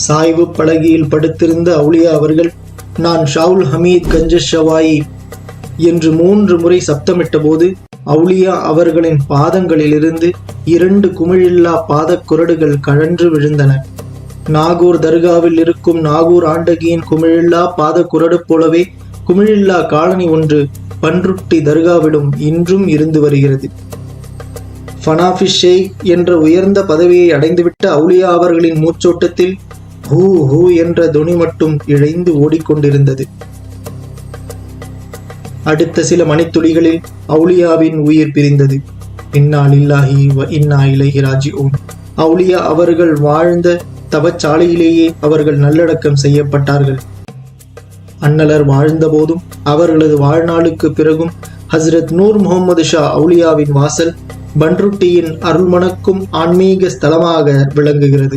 சாய்வு பலகையில் படுத்திருந்த அவுலியா அவர்கள், நான் ஷாவுல் ஹமீத் கஞ்சஷவாயி என்று 3 முறை சப்தமிட்ட போது அவுலியா அவர்களின் பாதங்களிலிருந்து 2 குமிழில்லா பாதக்குரடுகள் கழன்று விழுந்தன. நாகூர் தர்காவில் இருக்கும் நாகூர் ஆண்டகியின் குமிழில்லா பாதக்குரடு போலவே குமிழில்லா காலனி ஒன்று பன்ருட்டி தர்காவிலும் இன்றும் இருந்து வருகிறது. ஃபனாஃபி ஷேக் என்ற உயர்ந்த பதவியை அடைந்துவிட்ட அவுலியா அவர்களின் மூச்சோட்டத்தில் ஹூ ஹூ என்ற துணி மட்டும் இழைந்து ஓடிக்கொண்டிருந்தது. அடுத்த சில மணித்துளிகளில் அவுலியாவின் உயிர் பிரிந்தது. இன்னா லில்லாஹி வ இன்னா இலைஹி ராஜிஊன். அவுலியா அவர்கள் வாழ்ந்த தவச்சாலையிலேயே அவர்கள் நல்லடக்கம் செய்யப்பட்டார்கள். அன்னலர் வாழ்ந்த போதும் அவர்களது வாழ்நாளுக்கு பிறகும் ஹஸ்ரத் நூர் முகமது ஷா அவுலியாவின் வாசல் பன்ருட்டியின் அருள்மணக்கும் ஆன்மீக ஸ்தலமாக விளங்குகிறது.